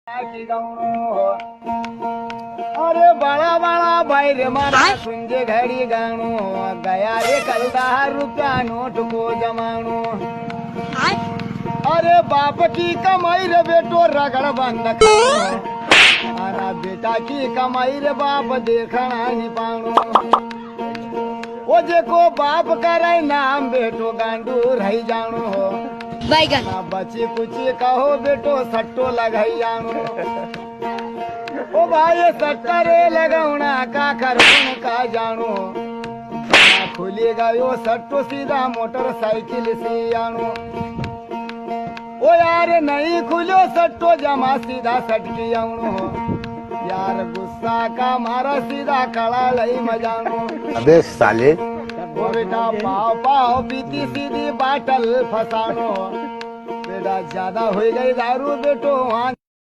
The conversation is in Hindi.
अरे बड़ा बड़ा भाई रे मारा सुंजे घड़ी गाणो गया रे कल 10 रुपया नोट को जमानो। अरे बाप की कमाई रे बेटो रगड़ बंद खानो अरे बेटा की कमाई रे बाप देखना नहीं पानो। वो जेको बाप करे नाम बेटो गांडू रही जानो हो ना बची कुची कहो बेटो सट्टो लगाई जानो। ओ भाई सट्टा रे लगाउना का करूं का जानो खुली गयो सट्टो सीधा मोटरसाइकिल से आनो। ओ यार नहीं खुलो सट्टो जमा सीधा सटकी आनो यार गुस्सा का मारा सीधा कड़ा लई मजानो। अबे साले ओ बेटा पाव पाव पीती सीधी बाटल फसानो बेटा ज्यादा हो गई दारू बेटो वहाँ